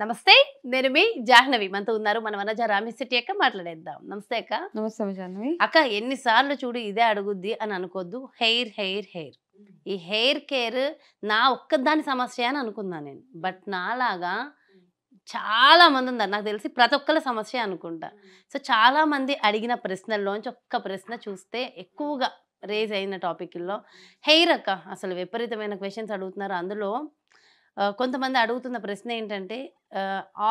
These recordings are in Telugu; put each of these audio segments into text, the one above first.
నమస్తే. నేను మీ జాహ్నవి. మనతో ఉన్నారు మన వనజ రామిశెట్టి అక్క. మాట్లాడేద్దాం. నమస్తే అక్క. నమస్తే జాహ్నవి. అక్క ఎన్నిసార్లు చూడు ఇదే అడుగుద్ది అని అనుకోద్దు. హెయిర్ హెయిర్ హెయిర్ ఈ హెయిర్ కేర్ నా ఒక్కదాని సమస్య అని అనుకున్నా నేను. బట్ నాలాగా చాలా మంది ఉన్నారు. నాకు తెలిసి ప్రతి ఒక్కరి సమస్య అనుకుంటా. సో చాలా మంది అడిగిన ప్రశ్నల్లోంచి ఒక్క ప్రశ్న చూస్తే ఎక్కువగా రేజ్ అయిన టాపిక్లో హెయిర్ అక్క. అసలు విపరీతమైన క్వశ్చన్స్ అడుగుతున్నారు. అందులో కొంతమంది అడుగుతున్న ప్రశ్న ఏంటంటే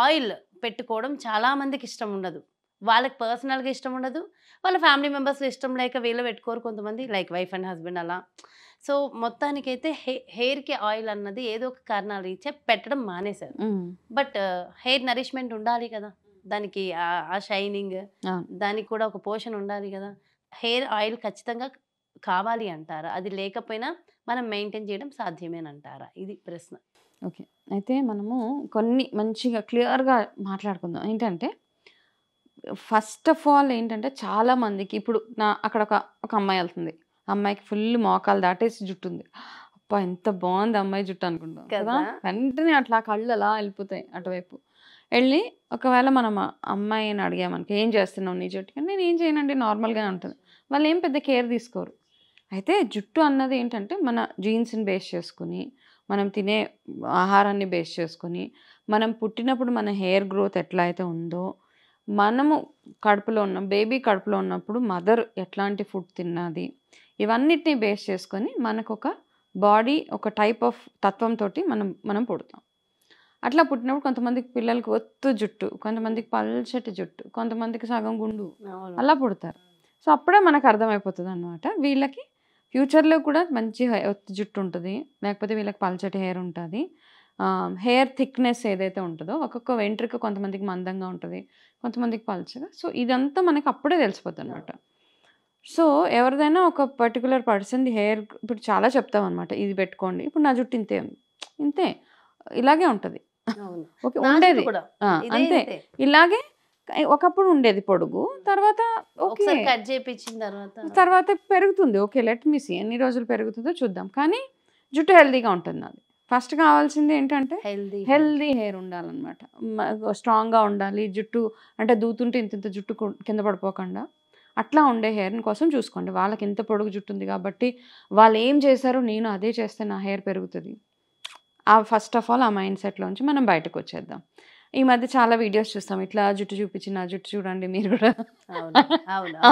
ఆయిల్ పెట్టుకోవడం చాలా మందికి ఇష్టం ఉండదు. వాళ్ళకి పర్సనల్గా ఇష్టం ఉండదు, వాళ్ళ ఫ్యామిలీ మెంబర్స్ ఇష్టం లేక వీళ్ళు పెట్టుకోరు. కొంతమంది లైక్ వైఫ్ అండ్ హస్బెండ్ అలా. సో మొత్తానికైతే హెయిర్కి ఆయిల్ అన్నది ఏదో ఒక కారణాలు రీచే పెట్టడం మానేశారు. బట్ హెయిర్ నరిష్మెంట్ ఉండాలి కదా, దానికి ఆ షైనింగ్, దానికి కూడా ఒక పోషన్ ఉండాలి కదా. హెయిర్ ఆయిల్ ఖచ్చితంగా కావాలి అంటారా? అది లేకపోయినా మనం మెయింటైన్ చేయడం సాధ్యమేనంటారా? ఇది ప్రశ్న. ఓకే, అయితే మనము కొన్ని మంచిగా క్లియర్గా మాట్లాడుకుందాం. ఏంటంటే ఫస్ట్ ఆఫ్ ఆల్ ఏంటంటే చాలామందికి ఇప్పుడు అక్కడ ఒక అమ్మాయి వెళ్తుంది. అమ్మాయికి ఫుల్ మోకాలు దాటేసి జుట్టు ఉంది. అబ్బా ఎంత బాగుంది అమ్మాయి జుట్టు అనుకుంటాం కదా. వెంటనే అట్లా కళ్ళు అలా వెళ్ళిపోతాయి అటువైపు. వెళ్ళి ఒకవేళ మనం అమ్మాయిని అడిగామనుకో, ఏం చేస్తున్నావు నీ జుట్టుకి? నేను ఏం చేయనండి, నార్మల్గానే ఉంటుంది. వాళ్ళు ఏం పెద్ద కేర్ తీసుకోరు. అయితే జుట్టు అన్నది ఏంటంటే మన జీన్స్ని బేస్ చేసుకుని, మనం తినే ఆహారాన్ని బేస్ చేసుకొని, మనం పుట్టినప్పుడు మన హెయిర్ గ్రోత్ ఎట్లా అయితే ఉందో, మనము కడుపులో ఉన్న బేబీ కడుపులో ఉన్నప్పుడు మదర్ ఎట్లాంటి ఫుడ్ తిన్నది, ఇవన్నిటిని బేస్ చేసుకొని మనకు ఒక బాడీ ఒక టైప్ ఆఫ్ తత్వంతో మనం పుడతాం. అట్లా పుట్టినప్పుడు కొంతమందికి పిల్లలకి ఒత్తు జుట్టు, కొంతమందికి పల్చటి జుట్టు, కొంతమందికి సగం గుండు, అలా పుడతారు. సో అప్పుడే మనకు అర్థమైపోతుంది అన్నమాట, వీళ్ళకి ఫ్యూచర్లో కూడా మంచి ఒత్తు జుట్టు ఉంటుంది, లేకపోతే వీళ్ళకి పల్చటి హెయిర్ ఉంటుంది. హెయిర్ థిక్నెస్ ఏదైతే ఉంటుందో, ఒక్కొక్క వెంట్రుక కొంతమందికి మందంగా ఉంటుంది, కొంతమందికి పల్చగా. సో ఇదంతా మనకి అప్పుడే తెలిసిపోతుంది అనమాట. సో ఎవరిదైనా ఒక పర్టికులర్ పర్సన్ హెయిర్ ఇప్పుడు చాలా చెప్తాం అనమాట, ఇది పెట్టుకోండి. ఇప్పుడు నా జుట్టు ఇంతే ఇంతే ఇలాగే ఉంటుంది. ఓకే, ఉండేది అంతే ఇలాగే. ఒకప్పుడు ఉండేది పొడుగు, తర్వాత ఓకే కట్ చేయించిన తర్వాత పెరుగుతుంది. ఓకే, లెట్ మీ సీ ఎన్ని రోజులు పెరుగుతుందో చూద్దాం. కానీ జుట్టు హెల్దీగా ఉంటుంది. అది ఫస్ట్ కావాల్సింది ఏంటంటే హెల్దీ హెయిర్ ఉండాలన్నమాట. స్ట్రాంగ్గా ఉండాలి జుట్టు. అంటే దూతుంటే ఇంత జుట్టు కింద పడిపోకుండా అట్లా ఉండే హెయిర్ని కోసం చూసుకోండి. వాళ్ళకి ఎంత పొడుగు జుట్టు ఉంది కాబట్టి వాళ్ళు ఏం చేశారో నేను అదే చేస్తే నా హెయిర్ పెరుగుతుంది. ఫస్ట్ ఆఫ్ ఆల్ ఆ మైండ్ సెట్లోంచి మనం బయటకు వచ్చేద్దాం. ఈ మధ్య చాలా వీడియోస్ చూస్తాం, ఇట్లా జుట్టు చూపించి నా జుట్టు చూడండి మీరు కూడా.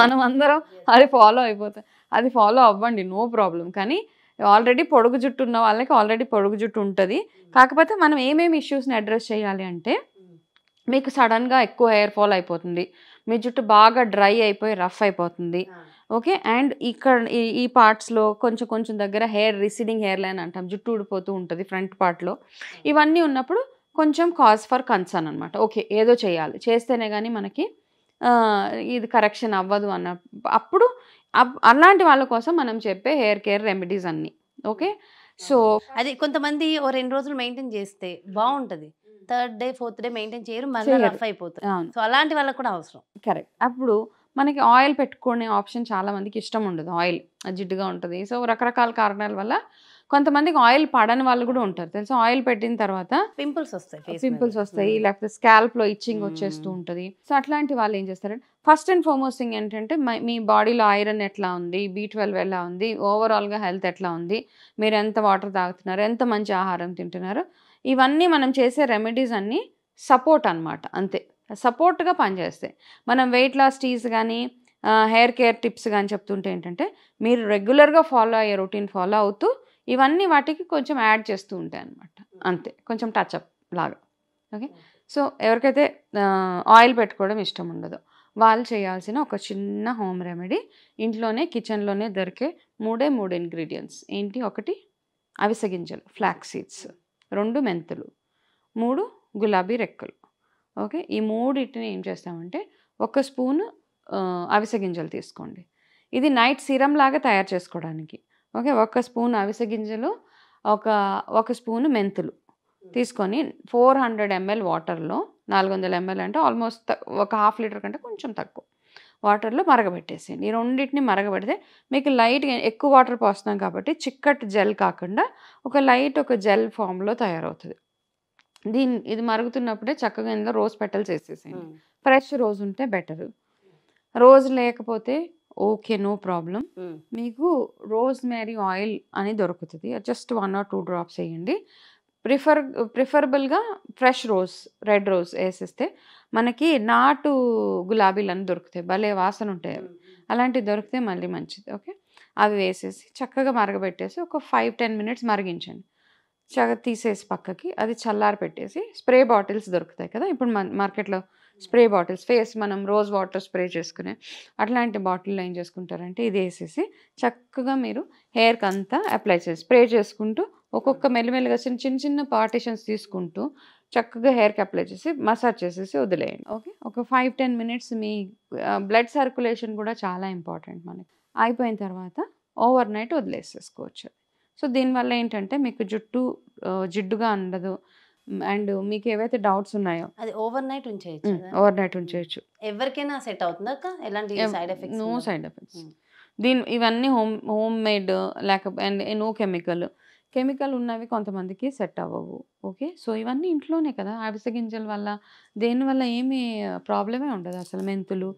మనం అందరం అది ఫాలో అయిపోతాం. అది ఫాలో అవ్వండి, నో ప్రాబ్లం. కానీ ఆల్రెడీ పొడుగు జుట్టు ఉన్న వాళ్ళకి ఆల్రెడీ పొడుగు జుట్టు ఉంటుంది. కాకపోతే మనం ఏమేమి ఇష్యూస్ని అడ్రస్ చేయాలి అంటే, మీకు సడన్గా ఎక్కువ హెయిర్ ఫాల్ అయిపోతుంది, మీ జుట్టు బాగా డ్రై అయిపోయి రఫ్ అయిపోతుంది. ఓకే, అండ్ ఇక్కడ ఈ పార్ట్స్లో కొంచెం దగ్గర హెయిర్ రిసీడింగ్ హెయిర్ లైన్ అంటాం, జుట్టు ఊడిపోతూ ఉంటుంది ఫ్రంట్ పార్ట్లో. ఇవన్నీ ఉన్నప్పుడు కొంచెం కాజ్ ఫర్ కన్సర్న్ అనమాట. ఓకే, ఏదో చేయాలి, చేస్తేనే కానీ మనకి ఇది కరెక్షన్ అవ్వదు అన్న అప్పుడు అలాంటి వాళ్ళ కోసం మనం చెప్పే హెయిర్ కేర్ రెమెడీస్ అన్నీ. ఓకే, సో అది కొంతమంది ఓ 2 రోజులు మెయింటైన్ చేస్తే బాగుంటుంది, third day 4th day maintain చేయరు, మళ్ళీ రఫ్ అయిపోతుంది. సో అలాంటి వాళ్ళకి కూడా అవసరం. కరెక్ట్. అప్పుడు మనకి ఆయిల్ పెట్టుకునే ఆప్షన్ చాలా మందికి ఇష్టం ఉండదు. ఆయిల్ జిడ్డుగా ఉంటుంది. సో రకరకాల కారణాల వల్ల కొంతమందికి ఆయిల్ పడని వాళ్ళు కూడా ఉంటారు తెలుసా. ఆయిల్ పెట్టిన తర్వాత పింపుల్స్ వస్తాయి, లేకపోతే స్కాల్ప్లో ఇచ్చింగ్ వచ్చేస్తూ ఉంటుంది. సో అట్లాంటి వాళ్ళు ఏం చేస్తారంటే, ఫస్ట్ అండ్ ఫార్మోస్ట్ థింగ్ ఏంటంటే, మీ బాడీలో ఐరన్ ఎట్లా ఉంది, B12 ఎలా ఉంది, ఓవరాల్గా హెల్త్ ఎట్లా ఉంది, మీరు ఎంత వాటర్ తాగుతున్నారు, ఎంత మంచి ఆహారం తింటున్నారు, ఇవన్నీ మనం చేసే రెమెడీస్ అన్నీ సపోర్ట్ అనమాట. అంతే, సపోర్ట్గా పనిచేస్తాయి. మనం వెయిట్ లాస్ టీస్ కానీ హెయిర్ కేర్ టిప్స్ కానీ చెప్తుంటే ఏంటంటే, మీరు రెగ్యులర్గా ఫాలో అయ్యే రొటీన్ ఫాలో అవుతూ ఇవన్నీ వాటికి కొంచెం యాడ్ చేస్తూ ఉంటాయి అన్నమాట. అంతే, కొంచెం టచ్అప్ లాగా. ఓకే, సో ఎవరికైతే ఆయిల్ పెట్టుకోవడం ఇష్టం ఉండదో వాళ్ళు చేయాల్సిన ఒక చిన్న హోమ్ రెమెడీ, ఇంట్లోనే కిచెన్లోనే దొరికే 3 ఇంగ్రీడియంట్స్ ఏంటి? 1 అవిసె గింజలు ఫ్లాక్స్ సీడ్స్, 2 మెంతులు, 3 గులాబీ రెక్కలు. ఓకే, ఈ 3 ఏం చేస్తామంటే, 1 స్పూను అవిసె గింజలు తీసుకోండి. ఇది నైట్ సీరం లాగా తయారు చేసుకోవడానికి. ఓకే, 1 స్పూన్ అవిసె గింజలు, ఒక స్పూను మెంతులు తీసుకొని 400 ml వాటర్లో, 400 ml అంటే ఆల్మోస్ట్ ఒక ½ లీటర్ కంటే కొంచెం తక్కువ వాటర్లో మరగబెట్టేసేయండి. ఈ రెండింటిని మరగబెడితే మీకు లైట్గా ఎక్కువ వాటర్ పోస్తున్నాం కాబట్టి చిక్కటి జెల్ కాకుండా ఒక జెల్ ఫామ్లో తయారవుతుంది. ఇది మరుగుతున్నప్పుడే చక్కగా ఇందులో రోజ్ పెటల్స్ వేసేసేయండి. ఫ్రెష్ రోజ్ ఉంటే బెటర్. రోజ్ లేకపోతే ఓకే, నో ప్రాబ్లం. మీకు రోజ్ మేరీ ఆయిల్ అని దొరుకుతుంది, జస్ట్ 1 or 2 drops వేయండి. ప్రిఫరబుల్గా ఫ్రెష్ రోజ్, రెడ్ రోజ్ వేసేస్తే మనకి నాటు గులాబీలు అని దొరుకుతాయి, భలే వాసన ఉంటాయి అవి. అలాంటివి దొరికితే మళ్ళీ మంచిది. ఓకే, అవి వేసేసి చక్కగా మరగబెట్టేసి ఒక 5-10 minutes మరిగించండి. చక్కగా తీసేసి పక్కకి అది చల్లారి పెట్టేసి స్ప్రే బాటిల్స్ దొరుకుతాయి కదా ఇప్పుడు మార్కెట్లో, స్ప్రే బాటిల్స్, ఫేస్ మనం రోజ్ వాటర్ స్ప్రే చేసుకునే అట్లాంటి బాటిల్లో ఏం చేసుకుంటారంటే ఇది వేసేసి చక్కగా మీరు హెయిర్కి అంతా అప్లై చేసి స్ప్రే చేసుకుంటూ ఒక్కొక్క మెల్లిమెల్లిగా చిన్న చిన్న పార్టిషన్స్ తీసుకుంటూ చక్కగా హెయిర్కి అప్లై చేసి మసాజ్ చేసేసి వదిలేయండి. ఓకే, ఒక 5-10 minutes మీ బ్లడ్ సర్క్యులేషన్ కూడా చాలా ఇంపార్టెంట్ మనకి. అయిపోయిన తర్వాత ఓవర్ నైట్ వదిలేసేసుకోవచ్చు. సో దీనివల్ల ఏంటంటే మీకు జుట్టు జిడ్డుగా ఉండదు. అండ్ మీకు ఏవైతే డౌట్స్ ఉన్నాయో అది ఓవర్ నైట్ ఉంచేయచ్చు. ఓవర్ నైట్ ఉంచేయచ్చు. ఎవరికైనా సెట్ అవుతుందా అక్క? ఎలాంటి side effects? No side effects. ఇవన్నీ హోమ్ మేడ్, లేకపోతే నో కెమికల్ ఉన్నవి కొంతమందికి సెట్ అవ్వవు. ఓకే, సో ఇవన్నీ ఇంట్లోనే కదా, అవిసె గింజల వల్ల దేనివల్ల ఏమీ ప్రాబ్లమే ఉండదు అసలు. మెంతులు,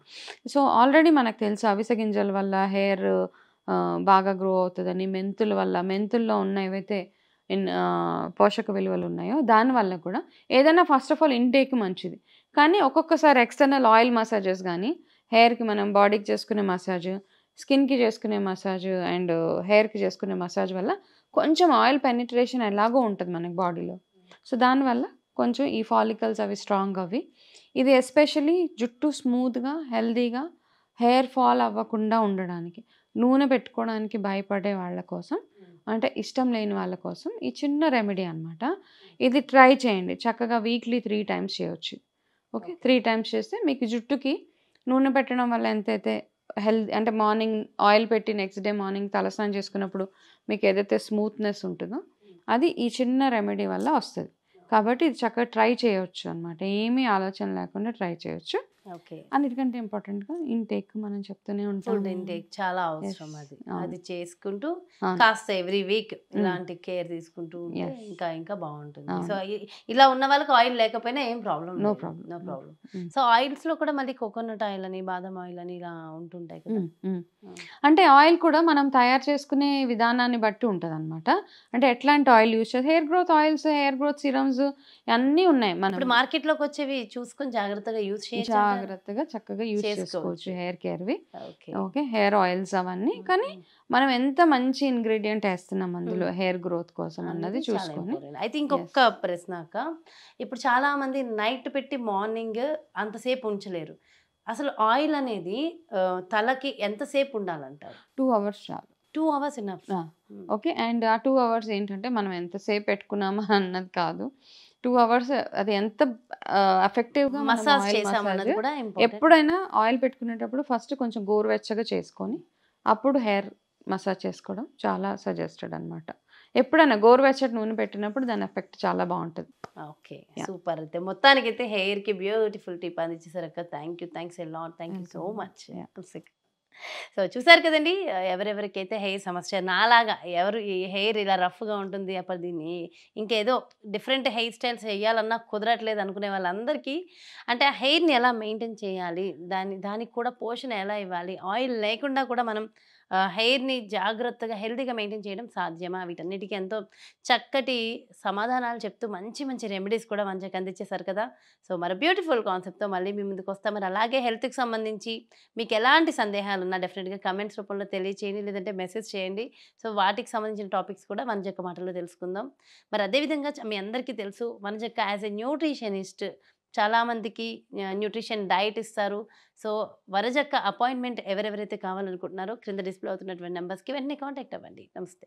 సో ఆల్రెడీ మనకు తెలుసు అవిసె గింజల వల్ల హెయిర్ బాగా గ్రో అవుతుందని. మెంతుల్లో ఉన్న ఏవైతే పోషక విలువలు ఉన్నాయో దానివల్ల కూడా ఏదైనా ఫస్ట్ ఆఫ్ ఆల్ ఇంటేక్ మంచిది. కానీ ఒక్కొక్కసారి ఎక్స్టర్నల్ ఆయిల్ మసాజెస్ కానీ, హెయిర్కి మనం బాడీకి చేసుకునే మసాజ్, స్కిన్కి చేసుకునే మసాజ్ అండ్ హెయిర్కి చేసుకునే మసాజ్ వల్ల కొంచెం ఆయిల్ పెనిట్రేషన్ ఎలాగో ఉంటుంది మనకి బాడీలో. సో దానివల్ల కొంచెం ఈ ఫాలికల్స్ అవి స్ట్రాంగ్ అవి. ఇది ఎస్పెషలీ జుట్టు స్మూత్గా హెల్దీగా హెయిర్ ఫాల్ అవ్వకుండా ఉండడానికి, నూనె పెట్టుకోవడానికి భయపడే వాళ్ళ కోసం, అంటే ఇష్టం లేని వాళ్ళ కోసం ఈ చిన్న రెమెడీ అనమాట. ఇది ట్రై చేయండి చక్కగా. వీక్లీ 3 times చేయొచ్చు. ఓకే, 3 times చేస్తే మీకు జుట్టుకి నూనె పెట్టడం వల్ల ఎంతైతే హెల్త్, అంటే మార్నింగ్ ఆయిల్ పెట్టి నెక్స్ట్ డే మార్నింగ్ తలస్నానం చేసుకున్నప్పుడు మీకు ఏదైతే స్మూత్నెస్ ఉంటుందో అది ఈ చిన్న రెమెడీ వల్ల వస్తుంది. కాబట్టి ఇది చక్కగా ట్రై చేయొచ్చు అనమాట. ఏమీ ఆలోచన లేకుండా ట్రై చేయొచ్చు. ఓకే, అన్నిటికంటే ఇంపార్టెంట్గా ఇంటేక్ మనం చెప్తూనే ఉంటాం. ఫుడ్ ఇంటేక్ చాలా అవసరం. అది చేసుకుంటూ అవును. కాస్త ఎవ్రీ వీక్ ఇలాంటి కేర్ తీసుకుంటూ ఉంటే ఇంకా బాగుంటుంది. సో ఇలా ఉన్న వాళ్ళకి ఆయిల్ లేకపోయినా ఏం problem, no no problem. Problem. So oils లో కూడా మళ్ళీ కోకోనట్ ఆయిల్ అని, బాదం ఆయిల్ అని ఇలా ఉంటుంటాయి కదా. అంటే ఆయిల్ కూడా మనం తయారు చేసుకునే విధానాన్ని బట్టి ఉంటుంది అనమాట. అంటే ఎట్లాంటి ఆయిల్ యూజ్ చేయాలి, hair growth oils, hair growth serums అన్నీ ఉన్నాయి. మనం ఇప్పుడు మార్కెట్ లోకి వచ్చేవి చూసుకొని జాగ్రత్తగా యూజ్ చేయాలి, జాగ్రత్తగా చక్కగా యూజ్ చేసుకోవచ్చు హెయిర్ కేర్వి. ఓకే, ఓకే, హెయిర్ ఆయిల్స్ అవన్నీ. కానీ మనం ఎంత మంచి ఇంగ్రీడియంట్ వేస్తున్నాం అందులో హెయిర్ గ్రోత్ కోసం అన్నది చూసుకొని. అయితే ఇంకొక ప్రశ్న అక్క, ఇప్పుడు చాలా మంది నైట్ పెట్టి మార్నింగ్ అంతసేపు ఉంచలేరు. అసలు ఆయిల్ అనేది తలకి ఎంతసేపు ఉండాలంటారు? 2 hours చాలు. 2 hours ఇనఫ్. ఓకే, అండ్ ఆ 2 hours ఏంటంటే మనం ఎంతసేపు పెట్టుకున్నామా అన్నది కాదు. 2 hours అది ఎంత ఎఫెక్టివ్గా మసాజ్ చేసామన్నది కూడా ఇంపార్టెంట్. ఎప్పుడైనా ఆయిల్ పెట్టుకునేటప్పుడు ఫస్ట్ కొంచెం గోరువెచ్చగా చేసుకొని అప్పుడు హెయిర్ మసాజ్ చేసుకోవడం చాలా సజెస్టెడ్ అనమాట. ఎప్పుడైనా గోరువెచ్చటి నూనె పెట్టినప్పుడు దాని ఎఫెక్ట్ చాలా బాగుంటుంది. Okay, super. అయితే మొత్తానికైతే హెయిర్కి బ్యూటిఫుల్ టిప్ అందించేసారు అక్క. Thanks a lot, thank you so much. So చూసారు కదండి, ఎవరెవరికైతే హెయిర్ సమస్య నాలాగా, ఎవరు ఈ హెయిర్ ఇలా రఫ్గా ఉంటుంది, అప్పుడు దీన్ని ఇంకేదో డిఫరెంట్ హెయిర్ స్టైల్స్ వేయాలన్నా కుదరట్లేదు అనుకునే వాళ్ళందరికీ, అంటే ఆ హెయిర్ని ఎలా మెయింటైన్ చేయాలి, దానికి కూడా పోషణ ఎలా ఇవ్వాలి, ఆయిల్ లేకుండా కూడా మనం హెయిర్ని జాగ్రత్తగా హెల్తీగా మెయింటైన్ చేయడం సాధ్యమా, వీటన్నిటికీ ఎంతో చక్కటి సమాధానాలు చెప్తూ మంచి మంచి రెమెడీస్ కూడా మంచిగా అందించేశారు కదా. సో మరి బ్యూటిఫుల్ కాన్సెప్ట్తో మళ్ళీ మీ ముందుకు వస్తాం. మరి అలాగే హెల్త్కి సంబంధించి మీకు ఎలాంటి సందేహాలు ఉన్నా డెఫినెట్గా కమెంట్స్ రూపంలో తెలియచేయండి, లేదంటే మెసేజ్ చేయండి. సో వాటికి సంబంధించిన టాపిక్స్ కూడా వనజక్క మాటల్లో తెలుసుకుందాం. మరి అదేవిధంగా మీ అందరికీ తెలుసు, వనజక్క యాజ్ ఎ న్యూట్రిషనిస్ట్ చాలామందికి న్యూట్రిషన్ డైట్ ఇస్తారు. సో వనజక్క అపాయింట్మెంట్ ఎవరెవరైతే కావాలనుకుంటున్నారో క్రింద డిస్ప్లే అవుతున్నటువంటి నెంబర్స్కి వెంటనే కాంటాక్ట్ అవ్వండి. నమస్తే.